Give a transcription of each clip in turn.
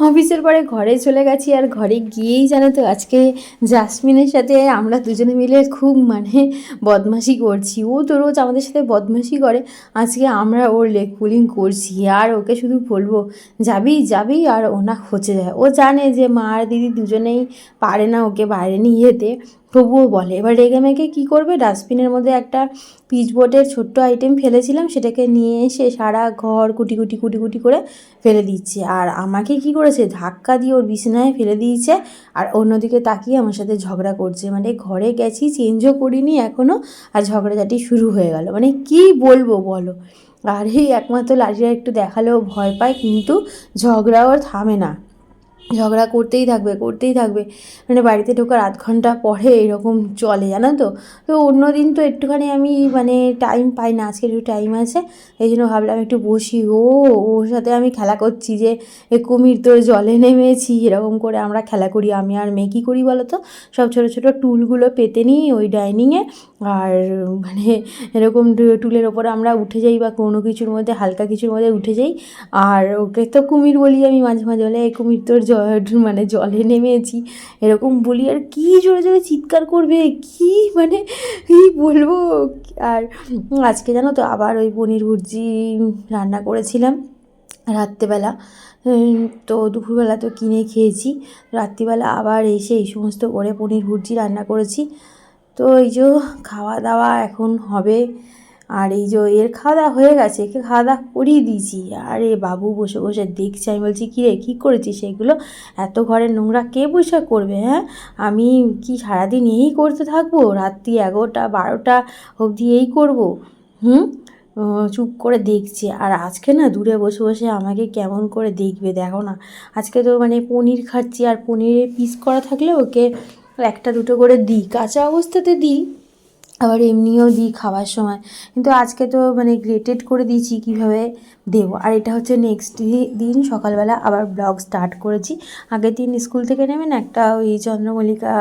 অফিসের পরে ঘরে চলে গেছি, আর ঘরে গিয়েই জানো তো আজকে জাসমিনের সাথে আমরা দুজনে মিলে খুব বদমাশি করছি। ও তো রোজ আমাদের সাথে বদমাশি করে, আজকে আমরা ওর লেগ পুলিং করছি। আর ওকে শুধু বলবো যাবি যাবি, আর ও না খচে যায়। ও জানে যে মা আর দিদি দুজনেই পারে না ওকে বাইরে নিয়ে যেতে, তবুও বলে। এবার রেগে মেগে কী করবে, ডাস্টবিনের মধ্যে একটা পিচবোর্ডের ছোট্ট আইটেম ফেলেছিলাম, সেটাকে নিয়ে এসে সারা ঘর কুটি কুটি কুটি কুটি করে ফেলে দিচ্ছে। আর আমাকে কি করেছে, ধাক্কা দিয়ে ওর বিছানায় ফেলে দিয়েছে, আর অন্যদিকে তাকিয়ে আমার সাথে ঝগড়া করছে। ঘরে গেছি, চেঞ্জও করিনি এখনও, আর ঝগড়াঝাটি শুরু হয়ে গেল। কি বলবো বলো। আর এই একমাত্র লাঠিটা একটু দেখালেও ভয় পায়, কিন্তু ঝগড়াও আর থামে না, ঝগড়া করতেই থাকবে করতেই থাকবে। বাড়িতে ঢোকার আধ ঘন্টা পরে এরকম চলে, জানো তো। তো অন্য দিন তো একটুখানি আমি টাইম পাই না, আজকে একটু টাইম আছে, এই জন্য ভাবলাম একটু বসি। ওর সাথে আমি খেলা করছি যে এ কুমির তোর জলে নেমেছি, এরকম করে আমরা খেলা করি। আমি আর মেয়ে কী করি বলো তো, সব ছোটো ছোটো টুলগুলো পেতে নিই ওই ডাইনিংয়ে, আর এরকম টুলের ওপরে আমরা উঠে যাই, বা কোনো কিছুর মধ্যে হালকা কিছুর মধ্যে উঠে যাই। আর ওকে তো কুমির বলি আমি, মাঝে মাঝে বলে এই কুমির তোর জলে নেমেছি, এরকম বলি। আর কি জোরে জোরে চিৎকার করবে, কি কী বলবো। আর আজকে জানো তো আবার ওই পনির ভুর্জি রান্না করেছিলাম রাত্রেবেলা। তো দুপুরবেলা তো কিনে খেয়েছি, রাত্রিবেলা আবার এসে এই সমস্ত করে পনির ভুর্জি রান্না করেছি। তো এই যে খাওয়া দাওয়া এখন হবে। আর এই যে এর খাওয়া দাওয়া হয়ে গেছে, একে খাওয়া দাওয়া করিয়ে দিয়েছি। আর এ বাবু বসে বসে দেখছে। আমি বলছি কী রে, কী করেছিস সেগুলো, এত ঘরের নোংরা কে পরিষ্কার করবে? হ্যাঁ, আমি কি সারাদিন এই করতে থাকবো, রাত্রি 11টা 12টা অবধি এই করবো? চুপ করে দেখছে। আর আজকে না দূরে বসে বসে আমাকে কেমন করে দেখবে দেখো না। আজকে তো পনির খাচ্ছি, আর পনিরের পিস করা থাকলে ওকে একটা দুটো করে দিই, কাঁচা অবস্থাতে দিই, আবার এমনিও দিই খাওয়ার সময়। কিন্তু আজকে তো গ্রেটেড করে দিয়েছি, কীভাবে দেবো। আর এটা হচ্ছে নেক্সট দিন সকালবেলা আবার ব্লগ স্টার্ট করেছি। আগের দিন স্কুল থেকে নেমে না একটা ওই চন্দ্রমল্লিকা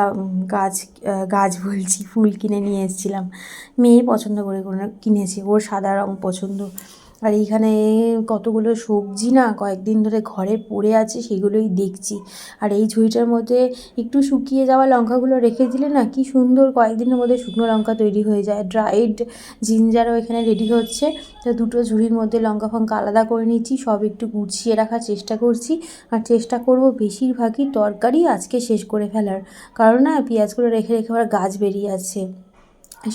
গাছ বলছি, ফুল কিনে নিয়ে এসেছিলাম। মেয়ে পছন্দ করে কিনেছে, ওর সাদা রঙ পছন্দ। আর এইখানে কতগুলো সবজি না কয়েকদিন ধরে ঘরে পড়ে আছে, সেগুলোই দেখছি। আর এই ঝুড়িটার মধ্যে একটু শুকিয়ে যাওয়া লঙ্কাগুলো রেখে দিলে না কি সুন্দর কয়েকদিনের মধ্যে শুকনো লঙ্কা তৈরি হয়ে যায়। ড্রাইড জিঞ্জারও এখানে রেডি হচ্ছে। তো দুটো ঝুড়ির মধ্যে লঙ্কা ফঙ্কা আলাদা করে নিচ্ছি, সব একটু গুছিয়ে রাখার চেষ্টা করছি। আর চেষ্টা করব বেশিরভাগই তরকারি আজকে শেষ করে ফেলার, কারণ না পেঁয়াজগুলো রেখে রেখে আবার গাছ বেরিয়ে আছে।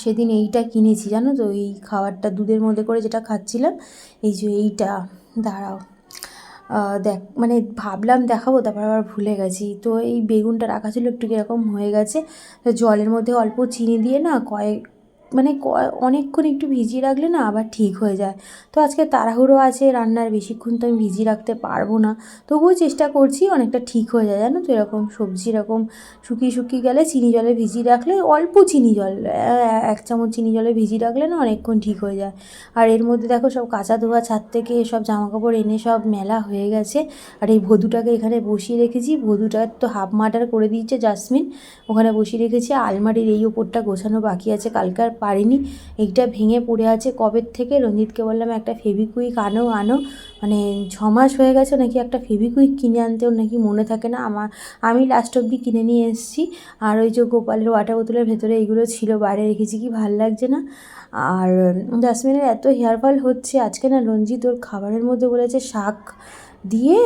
সেদিন এইটা কিনেছি জানো তো, এই খাবারটা দুধের মধ্যে করে যেটা খাচ্ছিলাম, এই যে এইটা, দাঁড়াও দেখ ভাবলাম দেখাবো, তারপর আবার ভুলে গেছি। তো এই বেগুনটা রাখা ছিল, একটু কীরকম হয়ে গেছে। তো জলের মধ্যে অল্প চিনি দিয়ে না অনেকক্ষণ একটু ভিজিয়ে রাখলে না আবার ঠিক হয়ে যায়। তো আজকে তাড়াহুড়ো আছে রান্নার, বেশিক্ষণ তো আমি ভিজিয়ে রাখতে পারবো না, তবুও চেষ্টা করছি অনেকটা ঠিক হয়ে যায়। জানো তো এরকম সবজি এরকম শুকিয়ে শুকিয়ে গেলে চিনি জলে ভিজিয়ে রাখলে, অল্প চিনি জল 1 চামচ চিনি জলে ভিজিয়ে রাখলে না অনেকক্ষণ ঠিক হয়ে যায়। আর এর মধ্যে দেখো সব কাঁচা ধোয়া ছাদ থেকে সব জামাকাপড় এনে সব মেলা হয়ে গেছে। আর এই ভদুটাকে এখানে বসিয়ে রেখেছি, ভদুটা তো হাফ মার্ডার করে দিয়েছে জাসমিন, ওখানে বসিয়ে রেখেছি। আলমারির এই ওপরটা গোছানো বাকি আছে, কালকে আর পারিনি। এইটা ভেঙে পড়ে আছে কবের থেকে। রঞ্জিতকে বললাম একটা ফেভিকুইক আনো আনো, 6 মাস হয়ে গেছে নাকি একটা ফেভিকুইক কিনে আনতেও নাকি মনে থাকে না। আমি লাস্ট অবধি কিনে নিয়ে এসেছি। আর ওই যে গোপালের ওয়াটার বোতলের ভেতরে এইগুলো ছিল, বাইরে রেখেছি, কি ভাল লাগছে না। আর জাসমিনের এত হেয়ারফল হচ্ছে, আজকে না রঞ্জিত ওর খাবারের মধ্যে বলেছে শাক দিয়ে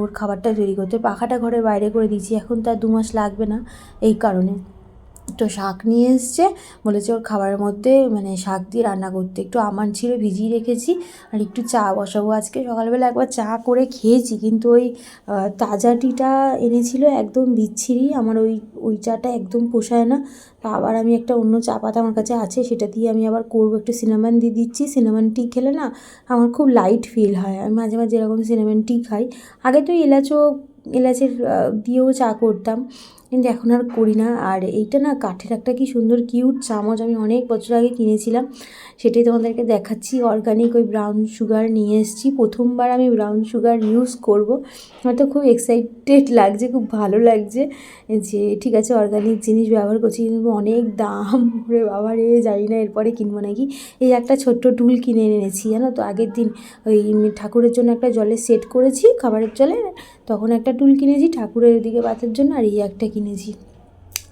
ওর খাবারটা তৈরি করতে। পাখাটা ঘরের বাইরে করে দিয়েছি, এখন তার 2 মাস লাগবে না এই কারণে। তো শাক নিয়ে এসছে, বলেছে ওর খাবারের মধ্যে শাক দিয়ে রান্না করতে। একটু আমান ছিল ভিজিয়ে রেখেছি, আর একটু চা বসাবো। আজকে সকালবেলা একবার চা করে খেয়েছি, কিন্তু ওই তাজা টিটা এনেছিল, একদম বিচ্ছিরি। আমার ওই চাটা একদম পোষায় না। তো আবার আমি একটা অন্য চা পাতা আমার কাছে আছে, সেটা দিয়ে আমি আবার করবো। একটু সিনামন দিয়ে দিচ্ছি, সিনামন টি খেলে না আমার খুব লাইট ফিল হয়। আমি মাঝে মাঝে এরকম সিনামন টি খাই। আগে তো এলাচের দিয়েও চা করতাম, কিন্তু এখন আর করি না। আর এইটা না কাঠের একটা কি সুন্দর কিউট চামচ, আমি অনেক বছর আগে কিনেছিলাম, সেটাই তোমাদেরকে দেখাচ্ছি। অর্গানিক ওই ব্রাউন সুগার নিয়ে এসেছি, প্রথমবার আমি ব্রাউন সুগার ইউজ করব। আমার তো খুব এক্সাইটেড লাগছে, খুব ভালো লাগছে যে ঠিক আছে অর্গানিক জিনিস ব্যবহার করছি, কিন্তু অনেক দাম করে বাবা রে, জানি না এরপরে কিনবো নাকি। এই একটা ছোট্ট টুল কিনে এনেছি জানো তো, আগের দিন ওই ঠাকুরের জন্য একটা জলে সেট করেছি, খাবারের জলে, তখন একটা টুল কিনেছি ঠাকুরের ওদিকে বাতার জন্য, আর এই একটা কিনেছি।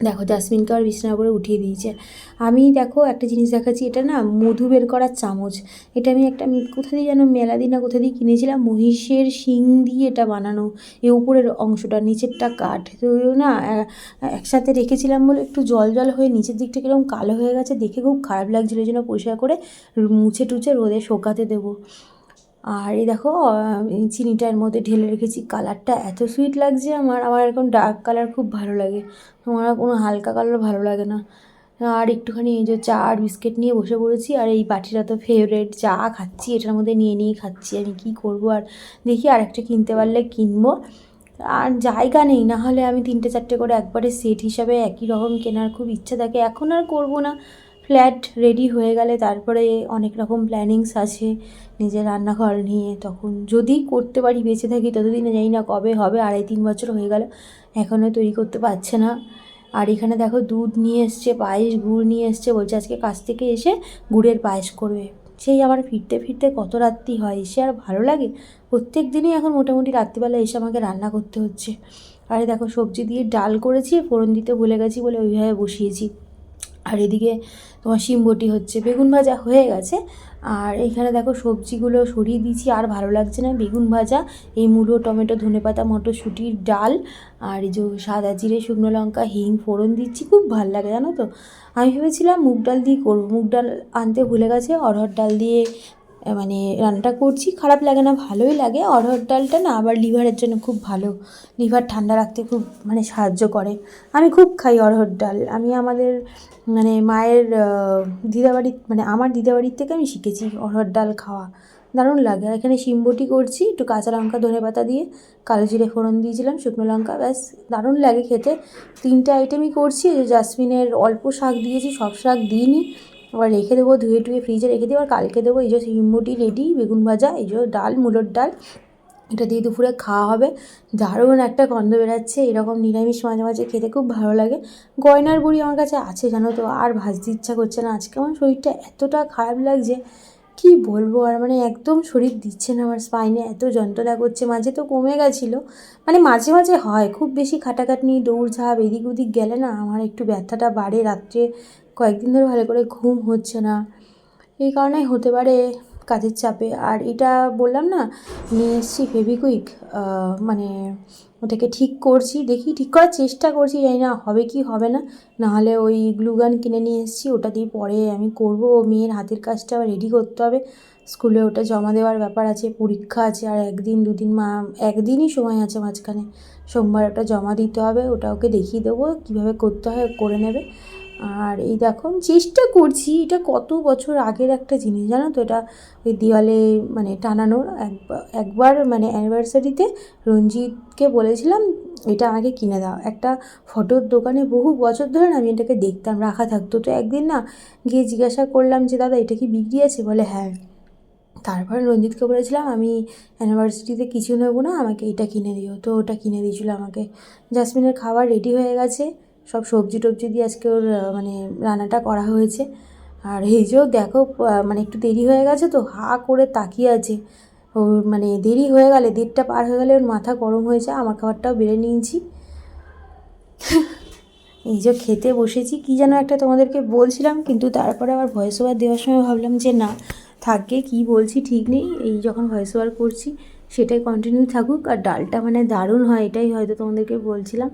দেখো জাসমিনকে আর বিছানার উপরে উঠিয়ে দিয়েছে। আমি দেখো একটা জিনিস দেখাচ্ছি, এটা না মধু বের করার চামচ। এটা আমি একটা কোথা দিয়ে যেন মেলাদি না কোথা দিয়ে কিনেছিলাম, মহিষের শিং দিয়ে এটা বানানো। এই উপরের অংশটা, নিচেরটা কাঠ। তো না একসাথে রেখেছিলাম বলে একটু জল জল হয়ে নিচের দিকটা কিরকম কালো হয়ে গেছে, দেখে খুব খারাপ লাগছিলো। এই জন্য পরিষ্কার করে মুছে টুছে রোদে শোকাতে দেবো। আর এই দেখো চিনিটা এর মধ্যে ঢেলে রেখেছি। কালারটা এত সুইট লাগছে আমার এরকম ডার্ক কালার খুব ভালো লাগে, আমার কোনো হালকা কালার ভালো লাগে না। আর একটুখানি এই যে চা আর বিস্কিট নিয়ে বসে পড়েছি। আর এই বাটিটা তো ফেভারেট, চা খাচ্ছি এটার মধ্যে নিয়ে খাচ্ছি। আমি কি করব, আর দেখি আর একটা কিনতে পারলে কিনবো। আর জায়গা নেই, না হলে আমি 3-4টে করে একবারে সেট হিসাবে একই রকম কেনার খুব ইচ্ছা থাকে। এখন আর করবো না, ফ্ল্যাট রেডি হয়ে গেলে তারপরে অনেক রকম প্ল্যানিংস আছে নিজের রান্নাঘর নিয়ে। তখন যদি করতে পারি, বেঁচে থাকি ততদিনে, জানি না কবে হবে, 2.5-3 বছর হয়ে গেল এখনও তৈরি করতে পারছে না। আর এখানে দেখো দুধ নিয়ে এসছে, পায়েস, গুড় নিয়ে এসছে, বলছে আজকে কাছ থেকে এসে গুড়ের পায়েস করবে। সেই আবার ফিরতে ফিরতে কত রাত্রি হয়, এসে আর ভালো লাগে? প্রত্যেক দিনই এখন মোটামুটি রাত্রিবেলা এসে আমাকে রান্না করতে হচ্ছে। আরে দেখো সবজি দিয়ে ডাল করেছি, ফোড়ন দিতে ভুলে গেছি বলে ওইভাবে বসিয়েছি। আর এদিকে তোমার শিমবটি হচ্ছে, বেগুন ভাজা হয়ে গেছে। আর এইখানে দেখো সবজিগুলো সরিয়ে দিয়েছি, আর ভালো লাগছে না। বেগুন ভাজা, এই মূলো, টমেটো, ধনেপাতা, মটরশুঁটির ডাল, আর এই যে সাদা জিরে, শুকনো লঙ্কা, হিং ফোড়ন দিচ্ছি, খুব ভালো লাগে জানো তো। আমি ভেবেছিলাম মুগ ডাল দিয়ে করবো, মুগ ডাল আনতে ভুলে গেছে। অরহর ডাল দিয়ে মানে রান্নাটা করছি, খারাপ লাগে না, ভালোই লাগে। অরহর ডালটা না আবার লিভারের জন্য খুব ভালো, লিভার ঠান্ডা রাখতে খুব মানে সাহায্য করে। আমি খুব খাই অরহর ডাল। আমি আমাদের মানে মায়ের দিদাবাড়ি, মানে আমার দিদাবাড়ির থেকে আমি শিখেছি অরহর ডাল খাওয়া, দারুণ লাগে। আর এখানে শিমবটি করছি, একটু কাঁচা লঙ্কা ধনেপাতা দিয়ে, কালো জিরে ফোড়ন দিয়েছিলাম, শুকনো লঙ্কা, ব্যাস দারুণ লাগে খেতে। 3টে আইটেমই করছি। জাসমিনের অল্প শাক দিয়েছি, সব শাক দিইনি, আবার রেখে দেবো, ধুয়ে টুয়ে ফ্রিজে রেখে দিই, আর কালকে দেবো। এই যে শিমবটি রেডি, বেগুন ভাজা, এই যে ডাল, মূলোর ডাল, এটা দিয়ে দুপুরে খাওয়া হবে। দারুণ একটা গন্ধ বেরাচ্ছে, এরকম নিরামিষ মাঝে মাঝে খেতে খুব ভালো লাগে। গয়নার বড়ি আমার কাছে আছে জানো তো, আর ভাজতে ইচ্ছা করছে না। আজকে আমার শরীরটা এতটা খারাপ লাগছে, কি বলবো আর, মানে একদম শরীর দিচ্ছে না। আমার স্পাইনে এত যন্ত্রণা করছে, মাঝে তো কমে গেছিলো, মানে মাঝে মাঝে হয়। খুব বেশি খাটাখাটনি, দৌড়ঝাঁপ, এদিক ওদিক গেলে না আমার একটু ব্যথাটা বাড়ে। রাত্রে কয়েকদিন ধরে ভালো করে ঘুম হচ্ছে না, এই কারণে হতে পারে কাজের চাপে। আর এটা বললাম না, নিয়ে এসেছি ফেভিকুইক, মানে ওটাকে ঠিক করছি, দেখি ঠিক করার চেষ্টা করছি, জানি না হবে কি হবে না। নাহলে ওই গ্লুগান কিনে নিয়ে এসেছি, ওটা দিয়ে পরে আমি করব। মেয়ের হাতের কাজটা আবার রেডি করতে হবে, স্কুলে ওটা জমা দেওয়ার ব্যাপার আছে, পরীক্ষা আছে আর 1 দিন 2 দিন, একদিনই সময় আছে মাঝখানে। সোমবার ওটা জমা দিতে হবে, ওটা ওকে দেখিয়ে দেবো কীভাবে করতে হয়, করে নেবে। আর এই দেখো আমি চেষ্টা করছি, এটা কত বছর আগের একটা জিনিস জানো তো। এটা ওই দেওয়ালে মানে টানানোর, একবার মানে অ্যানিভার্সারিতে রঞ্জিতকে বলেছিলাম এটা আমাকে কিনে দাও। একটা ফটোর দোকানে বহু বছর ধরে না আমি এটাকে দেখতাম, রাখা থাকতো। তো একদিন না গিয়ে জিজ্ঞাসা করলাম যে দাদা এটা কি বিক্রি আছে, বলে হ্যাঁ। তারপরে রঞ্জিতকে বলেছিলাম আমি অ্যানিভার্সারিতে কিছু নেবো না, আমাকে এটা কিনে দিও। তো ওটা কিনে দিয়েছিলো আমাকে। জাসমিনের খাবার রেডি হয়ে গেছে, সব সবজি টবজি দিয়ে আজকে ওর মানে রান্নাটা করা হয়েছে। আর এই যে দেখো মানে একটু দেরি হয়ে গেছে তো হা করে তাকিয়ে আছে। ও মানে দেরি হয়ে গেলে, 1:30টা পার হয়ে গেলে ওর মাথা গরম হয়ে যায়। আমার খাবারটাও বেড়ে নিয়েছি। এই যে খেতে বসেছি, কী যেন একটা তোমাদেরকে বলছিলাম, কিন্তু তারপরে আবার ভয়েস ওভার দেওয়ার সময় ভাবলাম যে না থাকবে, কী বলছি ঠিক নেই। এই যখন ভয়েস ওভার করছি সেটাই কন্টিনিউ থাকুক। আর ডালটা মানে দারুণ হয়, এটাই হয়তো তোমাদেরকে বলছিলাম।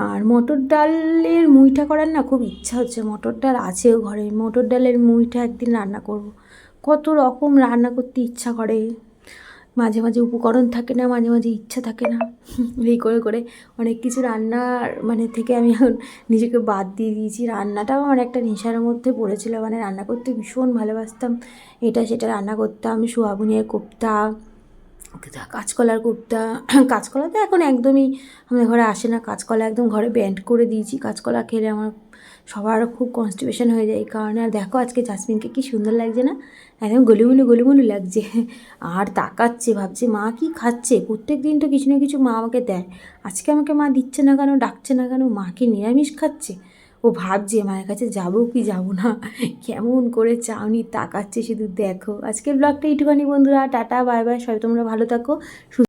আর মটর ডালের মুইটা করার না খুব ইচ্ছা হচ্ছে, মটর ডাল আছেও ঘরে। মটর ডালের মুইটা একদিন রান্না করব। কত রকম রান্না করতে ইচ্ছা করে, মাঝে মাঝে উপকরণ থাকে না, মাঝে মাঝে ইচ্ছা থাকে না। এই করে করে অনেক কিছু রান্নার মানে থেকে আমি এখন নিজেকে বাদ দিয়ে দিয়েছি। রান্নাটাও আমার একটা নেশার মধ্যে পড়েছিল, মানে রান্না করতে ভীষণ ভালোবাসতাম। এটা সেটা রান্না করতাম, সোয়াবিনের কোপ্তা, কাঁচকলার কোপ্তা। কাঁচকলা তো এখন একদমই আমাদের ঘরে আসে না, কাঁচকলা একদম ঘরে ব্যান্ড করে দিয়েছি। কাঁচকলা খেলে আমার সবার খুব কনস্টিপেশন হয়ে যায় এই কারণে। আর দেখো আজকে জাসমিনকে কি সুন্দর লাগছে না, একদম গলিমুলু গলিমুলু লাগছে। আর তাকাচ্ছে, ভাবছে মা কি খাচ্ছে। প্রত্যেক দিন তো কিছু না কিছু মা আমাকে দেয়, আজকে আমাকে মা দিচ্ছে না কেন, ডাকছে না কেন, মা কি নিরামিষ খাচ্ছে। ও ভাবছে মায়ের কাছে যাবো কি যাবো না, কেমন করে চাউনি তাকাচ্ছে শুধু। দেখো আজকের ব্লগটা এইটুখানি বন্ধুরা, টাটা বাই বাই, সবাই তোমরা ভালো থাকো।